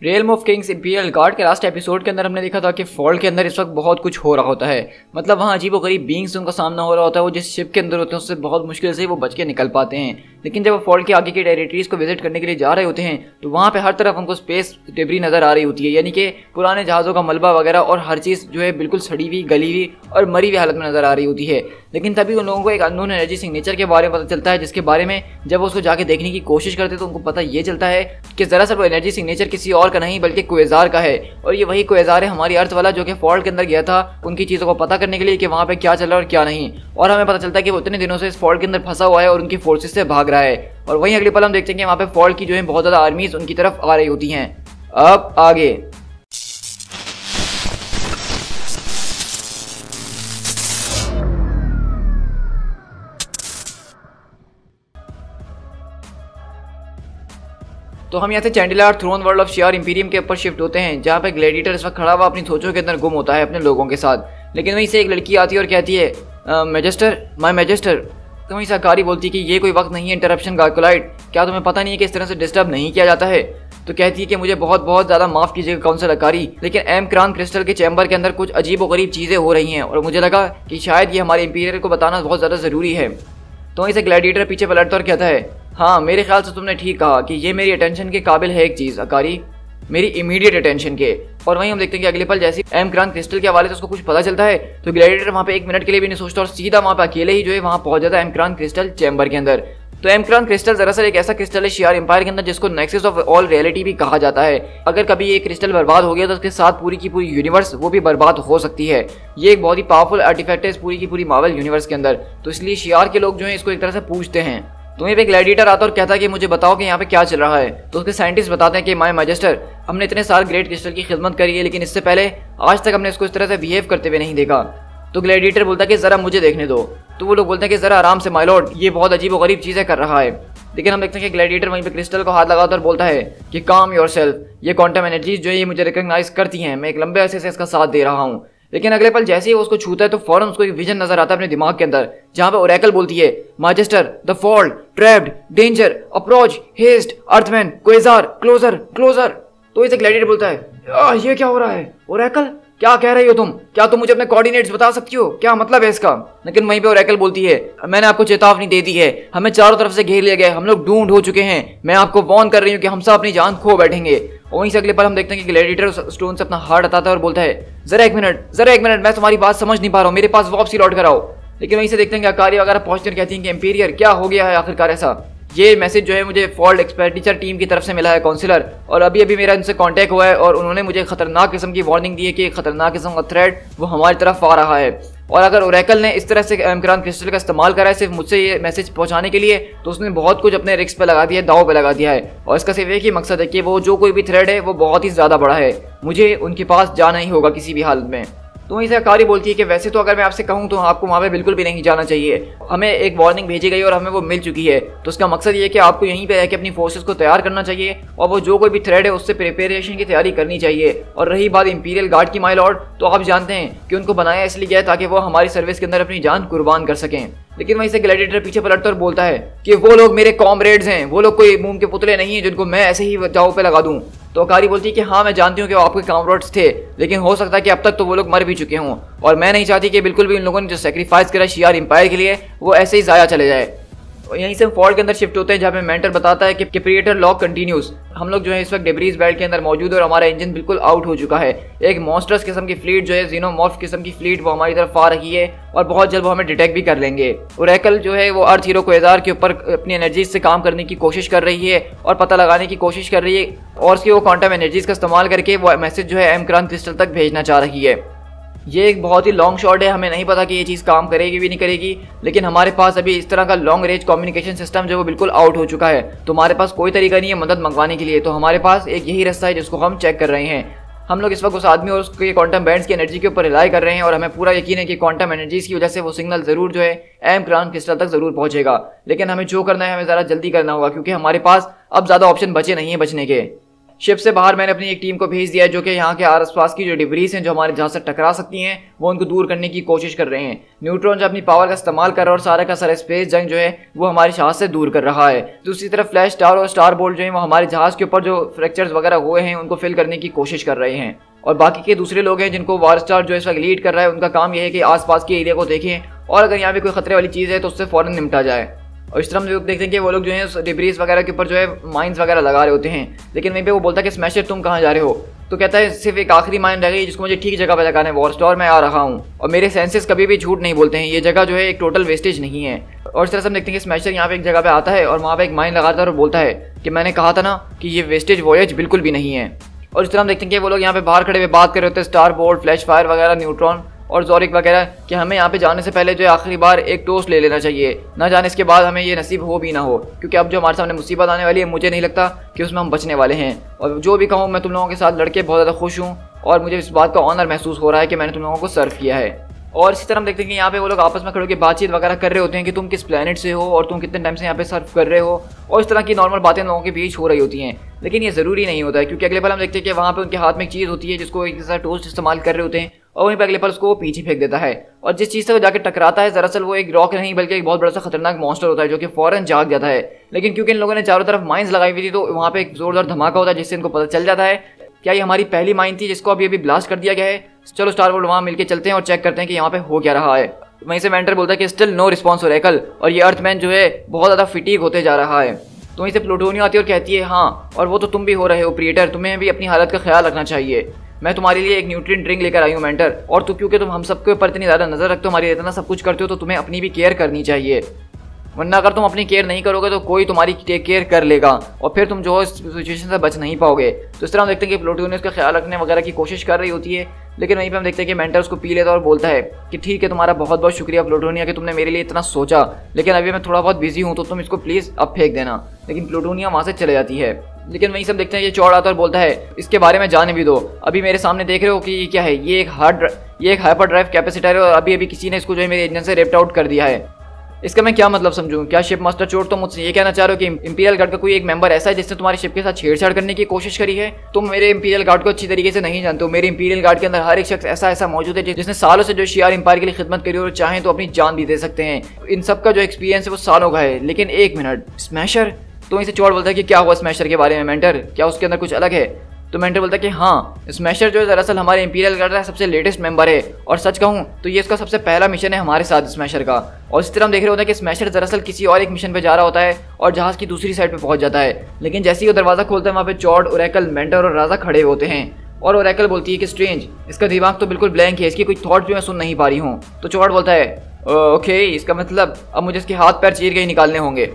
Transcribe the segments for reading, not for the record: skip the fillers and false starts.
Realm of Kings imperial guard के last episode के अंदर हमने देखा था कि फॉल्ट के अंदर इस वक्त बहुत कुछ हो रहा होता है। मतलब वहाँ अजीबोगरीब बीइंग्स उनका सामना हो रहा होता है। वो जिस शिप के अंदर होते हैं उससे बहुत मुश्किल से वो बच के निकल पाते हैं। लेकिन जब वो फॉल्ट के आगे की टेरिटरीज को विजिट करने के लिए जा रहे होते हैं तो वहाँ पे हर तरफ उनको स्पेस डेब्री नजर आ रही होती है, यानी कि पुराने जहाज़ों का मलबा वगैरह, और हर चीज़ जो है बिल्कुल सड़ी हुई, गली हुई और मरी हुई हालत में नजर आ रही होती है। लेकिन तभी उन लोगों को एक अननोन एनर्जी सिग्नेचर के बारे में पता चलता है, जिसके बारे में जब वो उसको जाके देखने की कोशिश करते हैं तो उनको पता ये चलता है कि दरअसल वो एनर्जी सिग्नेचर किसी और का नहीं बल्कि क्वेज़ार का है। और ये वही क्वेज़ार है हमारी अर्थ वाला जो कि फॉल्ट के अंदर गया था उनकी चीज़ों को पता करने के लिए कि वहाँ पे क्या चल रहा है और क्या नहीं। और हमें पता चलता है कि वो इतने दिनों से इस फॉल्ट के अंदर फंसा हुआ है और उनकी फोर्सेस से भाग रहा है। और वहीं अगले पल हम देखते हैं कि वहाँ पे फॉल्ट की जो है बहुत ज़्यादा आर्मीज उनकी तरफ आ रही होती हैं। अब आगे तो हम यहाँ से चैंडिलर थ्रोन वर्ल्ड ऑफ शियार इंपीरियम के ऊपर शिफ्ट होते हैं, जहाँ पे ग्लैडिएटर इस वक्त खड़ा हुआ अपनी सोचों के अंदर गुम होता है अपने लोगों के साथ। लेकिन वहीं से एक लड़की आती है और कहती है मैजेस्टर, माय मैजेस्टर। तो वहीं साकारी बोलती है कि ये कोई वक्त नहीं है इंटरप्शन गार्कोलाइट, क्या तुम्हें पता नहीं है कि इस तरह से डिस्टर्ब नहीं किया जाता है। तो कहती है कि मुझे बहुत बहुत ज़्यादा माफ़ कीजिएगा काउंसिल अकारी, लेकिन एम क्रान क्रिस्टल के चैम्बर के अंदर कुछ अजीब व गरीब चीज़ें हो रही हैं और मुझे लगा कि शायद ये हमारे इंपीरियर को बताना बहुत ज़्यादा ज़रूरी है। तो वहीं से ग्लैडिएटर पीछे पलटता और कहता है, हाँ मेरे ख्याल से तुमने ठीक कहा कि ये मेरी अटेंशन के काबिल है एक चीज़ अकारी, मेरी इमीडिएट अटेंशन के। और वहीं हम देखते हैं कि अगले पल जैसे एम क्रान क्रिस्टल के हवाले से उसको कुछ पता चलता है तो ग्लैडिएटर वहाँ पे एक मिनट के लिए भी नहीं सोचता और सीधा वहाँ पे अकेले ही जो है वहाँ पहुँच जाता है एम क्रान क्रिस्टल चैम्बर के अंदर। तो एम क्रान क्रिस्टल दरअसल एक ऐसा क्रिस्टल है शियार एम्पायर के अंदर जिसको नेक्सस ऑफ ऑल रियलिटी भी कहा जाता है। अगर कभी ये क्रिस्टल बर्बाद हो गया तो उसके साथ पूरी की पूरी यूनिवर्स वो भी बर्बाद हो सकती है। ये एक बहुत ही पावरफुल आर्टिफैक्ट है इस पूरी की पूरी मार्वल यूनिवर्स के अंदर। तो इसलिए शियार के लोग जो है इसको एक तरह से पूछते हैं। तो वहीं पे ग्लैडिएटर आता और कहता है कि मुझे बताओ कि यहाँ पे क्या चल रहा है। तो उसके साइंटिस्ट बताते हैं कि माय मैजेस्टर, हमने इतने साल ग्रेट क्रिस्टल की खिदमत करी है लेकिन इससे पहले आज तक हमने इसको इस तरह से बिहेव करते हुए नहीं देखा। तो ग्लैडिएटर बोलता है कि जरा मुझे देखने दो। तो वो लोग बोलते हैं कि जरा आराम से माय लॉर्ड, ये बहुत अजीब और गरीब चीजें कर रहा है। लेकिन हम देखते हैं कि ग्लैडिएटर वहीं पे क्रिस्टल को हाथ लगाता और बोलता है कि काम योरसेल्फ, ये क्वांटम एनर्जीज जो है ये मुझे रिकॉग्नाइज करती हैं, मैं एक लंबे अरसे से इसका साथ दे रहा हूँ। लेकिन अगले पल जैसे ही वो उसको छूता है तो फौरन उसको एक विजन नजर आता है अपने दिमाग के अंदर, जहाँ पे ओरेकल बोलती है, मैजेस्टर, the fault, trapped, danger, approach, haste, earthman, quasar, closure, closure. तो इसे ग्लैडिएटर बोलता है, ये क्या हो रहा है ओरेकल, क्या कह रही हो तुम? क्या तुम मुझे अपने कोऑर्डिनेट्स बता सकती हो? क्या मतलब है इसका? लेकिन वहीं पे ओरेकल बोलती है, मैंने आपको चेतावनी दे दी है, हमें चारों तरफ से घेर लिया गया है, हम लोग डूम्ड हो चुके हैं, मैं आपको वार्न कर रही हूँ कि हम सब अपनी जान खो बैठेंगे। और वहीं से अगले पर हम देखते हैं कि ग्लैडिएटर स्टोन से अपना हार्ट हटाता है और बोलता है, जरा एक मिनट, मैं तुम्हारी बात समझ नहीं पा रहा हूँ, मेरे पास वापसी लौट कर आओ। लेकिन वहीं से देखते हैं कि अकारी वगैरह पहुंचकर कहती हैं कि इंपीरियर क्या हो गया है आखिरकार ऐसा। ये मैसेज जो है मुझे फॉल्ट एक्सपेंडिचर टीम की तरफ से मिला है काउंसिलर, और अभी अभी मेरा इनसे कांटेक्ट हुआ है और उन्होंने मुझे खतरनाक किस्म की वार्निंग दी है कि खतरनाक किस्म का थ्रेट वो हमारी तरफ आ रहा है। और अगर ओरेकल ने इस तरह से एम क्रान क्रिस्टल का इस्तेमाल करा है सिर्फ मुझसे ये मैसेज पहुंचाने के लिए, तो उसने बहुत कुछ अपने रिस्क पे लगा दिया है, दाव पे लगा दिया है। और इसका सिर्फ एक ही मकसद है कि वो जो कोई भी थ्रेड है वो बहुत ही ज़्यादा बड़ा है, मुझे उनके पास जाना ही होगा किसी भी हालत में। तो वहीं से अकारी बोलती है कि वैसे तो अगर मैं आपसे कहूँ तो आपको वहाँ पे बिल्कुल भी नहीं जाना चाहिए, हमें एक वार्निंग भेजी गई और हमें वो मिल चुकी है। तो उसका मकसद ये है कि आपको यहीं पे है कि अपनी फोर्सेस को तैयार करना चाहिए और वो जो कोई भी थ्रेड है उससे प्रिपरेशन की तैयारी करनी चाहिए। और रही बात इंपीरियल गार्ड की माय लॉर्ड, तो आप जानते हैं कि उनको बनाया इसलिए गया ताकि वो हमारी सर्विस के अंदर अपनी जान कुर्बान कर सकें। लेकिन वहीं से ग्लैडिएटर पीछे पलटता और बोलता है कि वो लोग मेरे कॉमरेड्स हैं, वो लोग कोई मोम के पुतले नहीं हैं जिनको मैं ऐसे ही दाव पे लगा दूं। तो अकारी बोलती है कि हाँ मैं जानती हूँ कि वो आपके कॉमरेड्स थे, लेकिन हो सकता है कि अब तक तो वो लोग मर भी चुके हों और मैं नहीं चाहती कि बिल्कुल भी उन लोगों ने जो सेक्रीफाइस करा शियार एम्पायर के लिए वो ऐसे ही ज़ाया चले जाए। और यहीं से हम फॉल्ट के अंदर शिफ्ट होते हैं जहाँ पे मेंटर बताता है कि प्रीडेटर लॉक कंटिन्यूस। हम लोग जो है इस वक्त डेब्रीज बेल्ट के अंदर मौजूद है और हमारा इंजन बिल्कुल आउट हो चुका है। एक मॉन्स्टर्स किस्म की फ्लीट जो है जीनोमॉर्फ किस्म की फ्लीट वो हमारी तरफ आ रही है और बहुत जल्द वो हमें डिटेक्ट भी कर लेंगे। ओरेकल जो है वो अर्थ हीरो क्वेज़ार के ऊपर अपनी एनर्जीज से काम करने की कोशिश कर रही है और पता लगाने की कोशिश कर रही है और उसकी वो क्वांटम एनर्जीज का इस्तेमाल करके वो मैसेज जो है एम क्रान क्रिस्टल तक भेजना चाह रही है। ये एक बहुत ही लॉन्ग शॉट है, हमें नहीं पता कि ये चीज़ काम करेगी भी नहीं करेगी, लेकिन हमारे पास अभी इस तरह का लॉन्ग रेंज कम्युनिकेशन सिस्टम जो वो बिल्कुल आउट हो चुका है। तो हमारे पास कोई तरीका नहीं है मदद मंगवाने के लिए, तो हमारे पास एक यही रास्ता है जिसको हम चेक कर रहे हैं। हम लोग इस वक्त उस आदमी और उसके क्वांटम बैंड्स की एनर्जी के ऊपर रिलाई कर रहे हैं और हमें पूरा यकीन है कि क्वांटम एनर्जीज की वजह से वो सिग्नल ज़रूर जो है एम क्रान क्रिस्टल तक ज़रूर पहुंचेगा। लेकिन हमें जो करना है हमें ज़रा जल्दी करना होगा क्योंकि हमारे पास अब ज़्यादा ऑप्शन बचे नहीं है बचने के। शिप से बाहर मैंने अपनी एक टीम को भेज दिया है जो कि यहाँ के आसपास की जो डिब्रीज हैं जो हमारे जहाज से टकरा सकती हैं वो उनको दूर करने की कोशिश कर रहे हैं। न्यूट्रॉन जो अपनी पावर का इस्तेमाल कर रहा है और सारा का सारा स्पेस जंग जो है वो हमारे जहाज से दूर कर रहा है। दूसरी तरफ फ्लैश स्टार और स्टार बोल्ट जो है वो हमारे जहाज के ऊपर जो फ्रैक्चर्स वगैरह हुए हैं उनको फिल करने की कोशिश कर रहे हैं। और बाकी के दूसरे लोग हैं जिनको वार स्टार जो इस वक्त लीड कर रहा है, उनका काम यह है कि आसपास के एरिया को देखें और अगर यहाँ पे कोई खतरे वाली चीज़ है तो उससे फ़ौरन निपटा जाए। और इस तरह हम लोग देखते हैं कि वो लोग जो है डिब्रीज वगैरह के ऊपर जो है माइंस वगैरह लगा रहे होते हैं। लेकिन वहीं पे वो बोलता है कि स्मैशर तुम कहाँ जा रहे हो? तो कहता है सिर्फ एक आखिरी माइन रह गई जिसको मुझे ठीक जगह पे लगाना है, वॉर स्टार मैं आ रहा हूँ। और मेरे सेंसेस कभी भी झूठ नहीं बोलते हैं, ये जगह जो है एक टोटल वेस्टेज नहीं है। और इस तरह से हम देखते हैं कि स्मैशर यहाँ पे एक जगह पे आता है और वहाँ पे एक माइन लगाता है और बोलता है कि मैंने कहा था ना कि ये वेस्टेज वॉयज बिल्कुल भी नहीं है। और इस तरह हम देखते हैं कि वो लोग यहाँ पे बाहर खड़े हुए बात कर रहे होते हैं, स्टार बोल्ट, फ्लैश फायर वगैरह, न्यूट्रॉन और जोरिक वगैरह, कि हमें यहाँ पे जाने से पहले जो है आखिरी बार एक टोस्ट ले लेना चाहिए, ना जाने इसके बाद हमें ये नसीब हो भी ना हो, क्योंकि अब जो हमारे सामने मुसीबत आने वाली है मुझे नहीं लगता कि उसमें हम बचने वाले हैं। और जो भी कहूँ मैं तुम लोगों के साथ लड़के बहुत ज़्यादा खुश हूँ और मुझे इस बात का ऑनर महसूस हो रहा है कि मैंने तुम लोगों को सर्व किया है। और इसी तरह हम देखते हैं कि यहाँ पे वो लोग आपस में खड़े होकर बातचीत वगैरह कर रहे होते हैं कि तुम किस प्लेनेट से हो और तुम कितने टाइम से यहाँ पे सर्व कर रहे हो, और इस तरह की नॉर्मल बातें लोगों के बीच हो रही होती हैं। लेकिन ये ज़रूरी नहीं होता है, क्योंकि अगले पल हम देखते हैं कि वहाँ पे उनके हाथ में एक चीज़ होती है जिसको एक जैसा टोस्ट इस्तेमाल कर रहे होते हैं और वहीं पर अगले पल उसको वो पीछे फेंक देता है। और जिस चीज़ से वो जाकर टकराता है दरअसल वो एक रॉक नहीं बल्कि एक बहुत बड़ा सा खतरनाक मॉन्स्टर होता है जो कि फौरन जाग जाता है। लेकिन क्योंकि इन लोगों ने चारों तरफ माइंस लगाई हुई थी तो वहाँ पे एक जोरदार धमाका होता है जिससे इनको पता चल जाता है क्या ये हमारी पहली माइन थी जिसको अभी ब्लास्ट कर दिया गया है। चलो स्टार बोल्ट वहाँ मिलकर चलते हैं और चेक करते हैं कि यहाँ पे हो क्या रहा है। वहीं से मेंटर बोलता है कि स्टिल नो रिस्पॉन्स ओरेकल, और ये अर्थमैन जो है बहुत ज़्यादा फिटीग होते जा रहा है। तो वहीं से प्लूटोनिया आती है और कहती है हाँ, और वो तो तुम भी हो रहे हो प्रिएटर, तुम्हें भी अपनी हालत का ख्याल रखना चाहिए। मैं तुम्हारे लिए एक न्यूट्रिएंट ड्रिंक लेकर आई हूँ मेंटर, और तो क्योंकि तुम हम सबके ऊपर इतनी ज़्यादा नज़र रखते हो, हमारी इतना सब कुछ करते हो, तो तुम्हें अपनी भी केयर करनी चाहिए, वरना अगर तुम अपनी केयर नहीं करोगे तो कोई तुम्हारी टेक केयर कर लेगा और फिर तुम जो इस सिचुएशन से बच नहीं पाओगे। तो इस तरह हम देखते हैं कि प्लूटोनिया उसका ख्याल रखने वगैरह की कोशिश कर रही होती है। लेकिन वहीं पे हम देखते हैं कि मेंटर उसको पी लेता है और बोलता है कि ठीक है, तुम्हारा बहुत बहुत शुक्रिया प्लूटोनिया कि तुमने मेरे लिए इतना सोचा, लेकिन अभी मैं थोड़ा बहुत बिजी हूँ तो तुम इसको प्लीज़ अब फेंक देना। लेकिन प्लूटोनिया वहाँ से चले जाती है। लेकिन वहीं सब देखते हैं ये चौड़ आता है और बोलता है इसके बारे में जाने भी दो, अभी मेरे सामने देख रहे हो कि ये क्या है, ये एक हाइपर ड्राइव कैपेसिटर है और अभी किसी ने इसको जो है मेरे इंजन से रिप्ट आउट कर दिया है। इसका मैं क्या मतलब समझूं? क्या शिप मास्टर चोट तो मुझसे ये कहना चाह रहे हो कि इंपीरियल गार्ड का कोई एक मेंबर ऐसा है जिसने तुम्हारी शिप के साथ छेड़छाड़ करने की कोशिश करी है? तुम मेरे इंपीरियल गार्ड को अच्छी तरीके से नहीं जानते हो। मेरे इंपीरियल गार्ड के अंदर हर एक शख्स ऐसा मौजूद है जिसने सालों से जो शियार एम्पायर के लिए खिदमत करी और चाहें तो अपनी जान भी दे सकते हैं। इन सब का जो एक्सपीरियंस है वो सालों का है। लेकिन एक मिनट, स्मैशर? तो इसे चोट बोलता है कि क्या हुआ स्मैशर के बारे में मेंटर, क्या उसके अंदर कुछ अलग है? तो मेंटर बोलता है कि हाँ, स्मैशर जो है दरअसल हमारे इंपीरियल गार्ड का सबसे लेटेस्ट मेंबर है, और सच कहूँ तो ये इसका सबसे पहला मिशन है हमारे साथ स्मैशर का। और इस तरह हम देख रहे होते हैं कि स्मैशर दरअसल किसी और एक मिशन पे जा रहा होता है और जहाज़ की दूसरी साइड पे पहुंच जाता है। लेकिन जैसे ही वो दरवाज़ा खोलता है वहाँ पे चॉर्ड, ओरेकल, मेंटर और राजा खड़े होते हैं। और ओरेकल बोलती है कि स्ट्रेंज, इसका दिमाग तो बिल्कुल ब्लैंक है, इसकी कोई थॉट भी मैं सुन नहीं पा रही हूँ। तो चॉर्ड बोलता है ओके, इसका मतलब अब मुझे इसके हाथ पैर चीर के ही निकालने होंगे।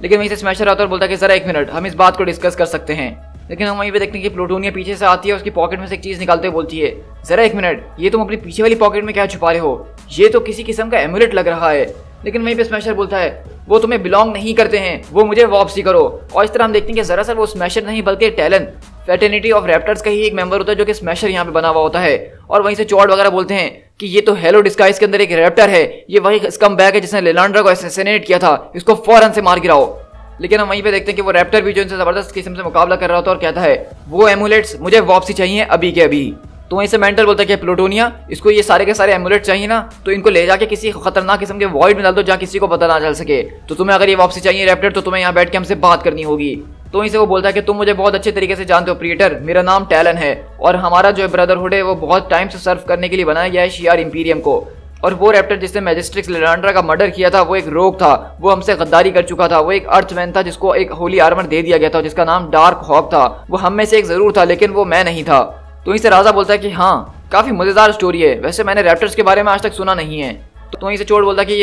लेकिन वहीं से स्मैशर आता है और बोलता है कि ज़रा एक मिनट, हम इस बात को डिस्कस कर सकते हैं। लेकिन हम वहीं पे देखते हैं कि प्लूटोनिया पीछे से आती है, उसकी पॉकेट में से एक चीज़ निकालते हुए बोलती है ज़रा एक मिनट, ये तुम अपनी पीछे वाली पॉकेट में क्या छुपा रहे हो? ये तो किसी किस्म का एमुलेट लग रहा है। लेकिन वहीं पे स्मैशर बोलता है वो तुम्हें बिलोंग नहीं करते हैं, वो मुझे वापसी करो। और इस तरह हम देखते हैं कि दरअसल वो स्मैशर नहीं बल्कि टैलन, फ्रेटर्निटी ऑफ रैप्टर्स का ही एक मेंबर होता है जो कि स्मैशर यहाँ पे बना हुआ होता है। और वहीं से चॉर्ड वगैरह बोलते हैं कि ये तो हेलो डिस्गाइज के अंदर एक रैप्टर है, ये वही स्कमबैग है जिसने लिलांड्रा को असैसिनेट किया था, इसको फौरन से मार गिराओ। लेकिन हम वहीं पे देखते हैं कि वो रैप्टर भी जो इनसे ज़बरदस्त किस्म से मुकाबला कर रहा होता है और कहता है वो एमुलेट्स मुझे वापसी चाहिए अभी के अभी। तो वहीं से मेंटर बोलता है कि प्लूटोनिया, इसको ये सारे के सारे एमुलेट चाहिए ना, तो इनको ले जाके किसी खतरनाक किस्म के वॉइड में डाल दो जहाँ किसी को पता ना चल सके। तो तुम्हें अगर ये वापसी चाहिए रैप्टर, तो तुम्हें यहाँ बैठ के हमसे बात करनी होगी। तो वहीं से वो बोलता है कि तुम मुझे बहुत अच्छे तरीके से जानते हो प्रिएटर, मेरा नाम टैलन है और हमारा जो ब्रदरहुड है वो बहुत टाइम से सर्व करने के लिए बनाया गया है शियार इंपीरियम को। और वो रैप्टर जिसने मैजिस्ट्रिक्स लिलांड्रा का मर्डर किया था वो एक रोग था, वो हमसे गद्दारी कर चुका था, वो एक अर्थमैन था जिसको एक होली आर्मर दे दिया गया था जिसका नाम डार्क हॉक था। वो हम में से एक जरूर था लेकिन वो मैं नहीं था। तो वहीं से राजा बोलता है कि हाँ, काफी मजेदार स्टोरी है, वैसे मैंने रैप्टर्स के बारे में आज तक सुना नहीं है। तो वहीं से चोट बोलता है कि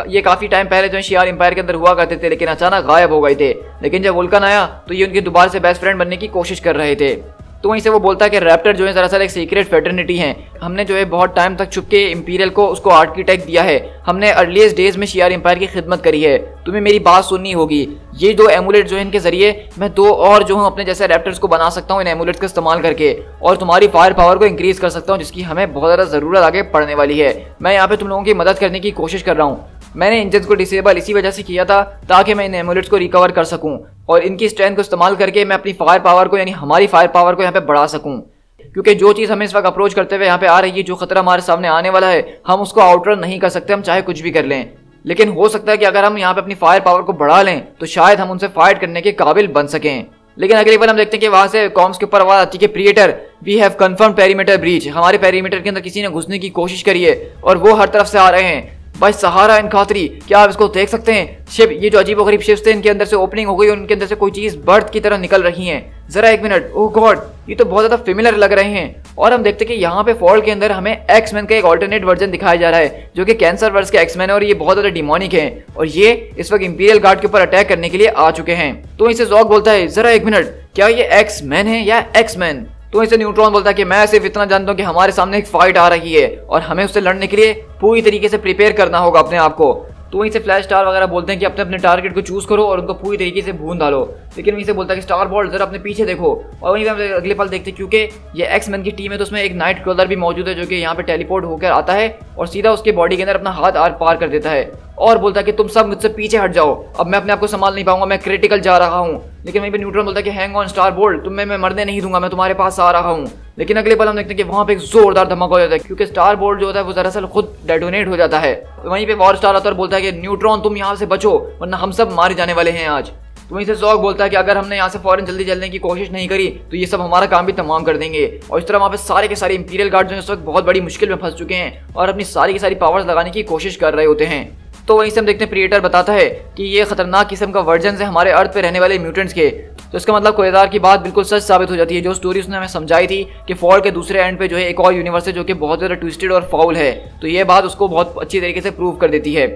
ये काफी टाइम पहले जो शियार एम्पायर के अंदर हुआ करते थे लेकिन अचानक गायब हो गए थे। लेकिन जब वुल्कन आया तो ये उनके दोबारा से बेस्ट फ्रेंड बनने की कोशिश कर रहे थे। तो वहीं से वो बोलता है कि रैप्टर जो है दरअसल एक सीक्रेट फ्रेटर्निटी है, हमने जो है बहुत टाइम तक छुप के इंपीरियल को उसको आर्किटेक्ट दिया है, हमने अर्लीस्ट डेज में शियार एम्पायर की खिदमत करी है। तुम्हें मेरी बात सुननी होगी, ये दो एमुलेट जो है इनके जरिए मैं दो और जो हूँ अपने जैसे रैप्टर्स को बना सकता हूँ इन एमुलेट्स का इस्तेमाल करके, और तुम्हारी फायर पावर को इंक्रीज कर सकता हूँ जिसकी हमें बहुत ज़्यादा ज़रूरत आगे पड़ने वाली है। मैं यहाँ पे तुम लोगों की मदद करने की कोशिश कर रहा हूँ। मैंने इंजन को डिसेबल इसी वजह से किया था ताकि मैं इन एमुलेट्स को रिकवर कर सकूं और इनकी स्ट्रेंथ को इस्तेमाल करके मैं अपनी फायर पावर को यानी हमारी फायर पावर को यहाँ पे बढ़ा सकूं। क्योंकि जो चीज़ हमें इस वक्त अप्रोच करते हुए यहाँ पे आ रही है, जो खतरा हमारे सामने आने वाला है, हम उसको आउटरन नहीं कर सकते, हम चाहे कुछ भी कर लें। लेकिन हो सकता है कि अगर हम यहाँ पे अपनी फायर पावर को बढ़ा लें तो शायद हम उनसे फाइट करने के काबिल बन सकें। लेकिन अगली बार हम देखते हैं कि वहां से कॉम्स के ऊपर आवाज आती है कि predator we have confirm perimeter breach, हमारे पेरीमीटर के अंदर किसी ने घुसने की कोशिश करी है और वो हर तरफ से आ रहे हैं। भाई सहारा एंड खातरी, क्या आप इसको देख सकते हैं? शिप, ये जो अजीब गरीब शिप्स थे इनके अंदर से ओपनिंग हो गई और उनके अंदर से कोई चीज बर्थ की तरह निकल रही है। जरा एक मिनट, ओह गॉड, ये तो बहुत ज्यादा फेमिलियर लग रहे हैं। और हम देखते हैं कि यहाँ पे फॉल के अंदर हमें एक्समैन का एक ऑल्टरनेट वर्जन दिखाया जा रहा है जो कि कैंसर वर्स के एक्समैन है और ये बहुत ज्यादा डिमोनिक है और ये इस वक्त इंपीरियल गार्ड के ऊपर अटैक करने के लिए आ चुके हैं। तो इसे जॉक बोलता है, जरा एक मिनट, क्या ये एक्समैन है या एक्समैन? तो इसे न्यूट्रॉन बोलता है कि मैं सिर्फ इतना जानता हूँ कि हमारे सामने एक फाइट आ रही है और हमें उससे लड़ने के लिए पूरी तरीके से प्रिपेयर करना होगा अपने आप को। तो वहीं से फ्लैश स्टार वगैरह बोलते हैं कि अपने अपने टारगेट को चूज करो और उनको पूरी तरीके से भून डालो। लेकिन वहीं से बोलता है कि स्टार बॉल्ट जरा अपने पीछे देखो। और वहीं पे अगले पल देखते हैं क्योंकि ये एक्समैन की टीम है तो उसमें एक नाइट क्रॉलर भी मौजूद है जो कि यहाँ पे टेलीपोर्ट होकर आता है और सीधा उसके बॉडी के अंदर अपना हाथ आर पार कर देता है और बोलता है कि तुम सब मुझसे पीछे हट जाओ, अब मैं अपने आप को संभाल नहीं पाऊंगा, मैं क्रिटिकल जा रहा हूँ। लेकिन वहीं पे न्यूट्रॉन बोलता है कि हैंग ऑन स्टार बोल्ट, तुम्हें मैं मरने नहीं दूंगा, मैं तुम्हारे पास आ रहा हूँ। लेकिन अगले पल हम देखते हैं कि वहाँ पे एक जोरदार धमाका हो जाता है क्योंकि स्टार बोल्ट जो होता है वो दरअसल खुद डेटोनेट हो जाता है। वहीं पे वॉर स्टार आता है और बोलता है कि न्यूट्रॉन तुम यहाँ से बचो वरना हम सब मारे जाने वाले हैं आज। तो वहीं से जॉक बोलता है कि अगर हमने यहाँ से फौरन जल्दी चलने की कोशिश नहीं करी तो ये सब हमारा काम भी तमाम कर देंगे। और इस तरह वहाँ पे सारे के सारे इंपीरियल गार्ड जो इस वक्त बहुत बड़ी मुश्किल में फंस चुके हैं और अपनी सारी की सारी पावर्स लगाने की कोशिश कर रहे होते हैं। तो वहीं से हम देखते हैं प्रीडेटर बताता है कि ये खतरनाक किस्म का वर्जन है हमारे अर्थ पे रहने वाले म्यूटेंट्स के। तो इसका मतलब कोयदार की बात बिल्कुल सच साबित हो जाती है। जो स्टोरी उसने हमें समझाई थी कि फॉल के दूसरे एंड पे जो है एक और यूनिवर्स है जो कि बहुत ज़्यादा ट्विस्टेड और फाउल है, तो ये बात उसको बहुत अच्छी तरीके से प्रूव कर देती है।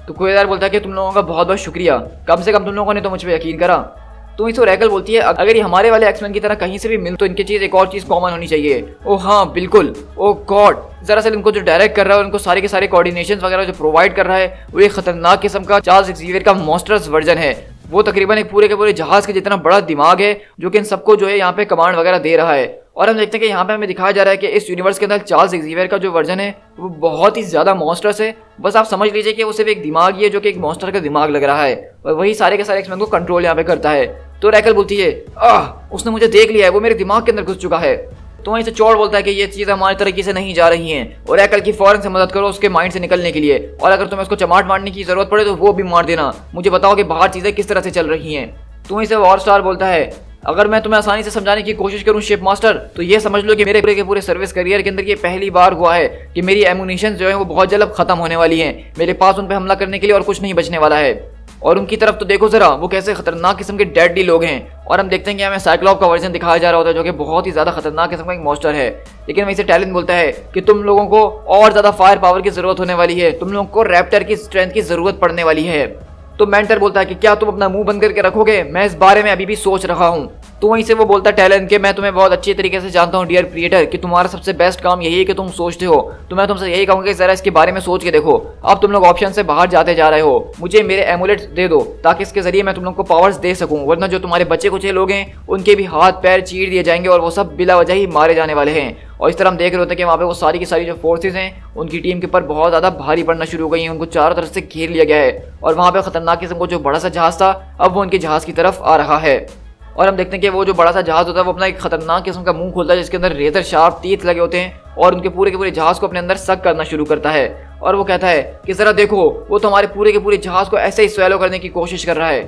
तो कोयदार बोलता है कि तुम लोगों का बहुत बहुत शुक्रिया, कम से कम तुम लोगों ने तो मुझ पर यकीन करा। तो इस रैकल बोलती है अगर ये हमारे वाले एक्समैन की तरह कहीं से भी मिल तो इनकी चीज एक और चीज कॉमन होनी चाहिए। ओ हाँ बिल्कुल, ओ गॉड, दरअसल इनको जो डायरेक्ट कर रहा है उनको सारे के सारे कोऑर्डिनेशन वगैरह जो प्रोवाइड कर रहा है वो एक खतरनाक किस्म का चार्ल्स एक्सेवियर का मॉन्स्टर्स वर्जन है। वो तकरीबन एक पूरे के पूरे जहाज के जितना बड़ा दिमाग है जो कि इन सबको जो है यहाँ पे कमांड वगैरह दे रहा है। और हम देखते हैं कि यहाँ पे हमें दिखाया जा रहा है कि इस यूनिवर्स के अंदर चार्ल्स एक्सेवियर का जो वर्जन है वो बहुत ही ज्यादा मॉन्स्टर्स है। बस आप समझ लीजिए कि वो सिर्फ एक दिमाग ही है जो कि एक मॉन्स्टर का दिमाग लग रहा है और वही सारे के सारे एक्समैन को कंट्रोल यहाँ पे करता है। तो रैकल बोलती है उसने मुझे देख लिया है, वो मेरे दिमाग के अंदर घुस चुका है। तो वहीं से चौड़ बोलता है कि ये चीज़ हमारी तरीके से नहीं जा रही हैं और रैकल की फौरन से मदद करो उसके माइंड से निकलने के लिए, और अगर तुम्हें उसको चमाट मारने की जरूरत पड़े तो वो भी मार देना, मुझे बताओ कि बाहर चीज़ें किस तरह से चल रही हैं। तो वहीं से वॉर स्टार बोलता है अगर मैं तुम्हें आसानी से समझाने की कोशिश करूं शिप मास्टर तो ये समझ लो कि मेरे पूरे के पूरे सर्विस करियर के अंदर ये पहली बार हुआ है कि मेरी एमुनिशन जो है वो बहुत जल्द खत्म होने वाली हैं। मेरे पास उन पर हमला करने के लिए और कुछ नहीं बचने वाला है। और उनकी तरफ तो देखो जरा, वो कैसे खतरनाक किस्म के डेडली लोग हैं। और हम देखते हैं कि हमें साइक्लॉप का वर्जन दिखाया जा रहा होता है जो कि बहुत ही ज्यादा खतरनाक किस्म का एक मॉन्स्टर है। लेकिन वहीं से टैलेंट बोलता है कि तुम लोगों को और ज्यादा फायर पावर की जरूरत होने वाली है, तुम लोगों को रैप्टर की स्ट्रेंथ की जरूरत पड़ने वाली है। तो मेंटर बोलता है कि क्या तुम अपना मुंह बंद करके रखोगे, मैं इस बारे में अभी भी सोच रहा हूँ। तो वहीं से वो बोलता है टैलेंट कि मैं तुम्हें बहुत अच्छी तरीके से जानता हूँ डियर प्रीडेटर कि तुम्हारा सबसे बेस्ट काम यही है कि तुम सोचते हो, तो मैं तुमसे यही कहूँगा कि जरा इसके बारे में सोच के देखो। अब तुम लोग ऑप्शन से बाहर जाते जा रहे हो, मुझे मेरे एमुलेट्स दे दो ताकि इसके जरिए मैं तुम लोग को पावर्स दे सकूँ, वरना जो तुम्हारे बच्चे कुछ लोग हैं उनके भी हाथ पैर चीर दिए जाएंगे और वो सब बिला वजह ही मारे जाने वाले हैं। और इस तरह हम देख रहे होते हैं कि वहाँ पे वो सारी की सारी जो फोर्सेज हैं उनकी टीम के ऊपर बहुत ज़्यादा भारी पड़ना शुरू हो गई हैं, उनको चारों तरफ से घेर लिया गया है और वहाँ पे खतरनाक किस्म का जो बड़ा सा जहाज था अब वो उनके जहाज की तरफ आ रहा है। और हम देखते हैं कि वो जो बड़ा सा जहाज होता है वो अपना एक खतरनाक किस्म का मुंह खोलता है जिसके अंदर रेजर शार्प टीथ लगे होते हैं और उनके पूरे के पूरे जहाज को अपने अंदर सक करना शुरू करता है। और वो कहता है कि जरा देखो, वो तो हमारे पूरे के पूरे जहाज को ऐसे ही स्वैलो करने की कोशिश कर रहा है।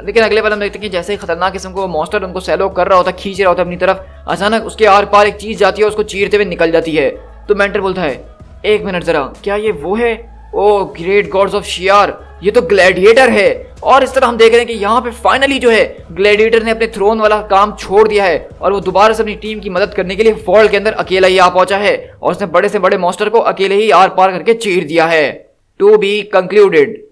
लेकिन अगले पल हम देखते हैं कि जैसे ही खतरनाक किस्म को मॉन्स्टर उनको सैलो कर रहा होता है, खींच रहा होता है अपनी तरफ, अचानक उसके आर पार एक चीज जाती है और उसको चीरते हुए निकल जाती है। तो मेंटर बोलता है एक मिनट जरा, क्या ये वो है? ओ ग्रेट गॉड्स ऑफ शियार, ये तो ग्लैडिएटर है। और इस तरह हम देख रहे हैं कि यहाँ पे फाइनली जो है ग्लैडिएटर ने अपने थ्रोन वाला काम छोड़ दिया है और वो दोबारा से अपनी टीम की मदद करने के लिए फॉल के अंदर अकेला ही आ पहुंचा है और उसने बड़े से बड़े मॉन्स्टर को अकेले ही आर पार करके चीर दिया है। To be concluded.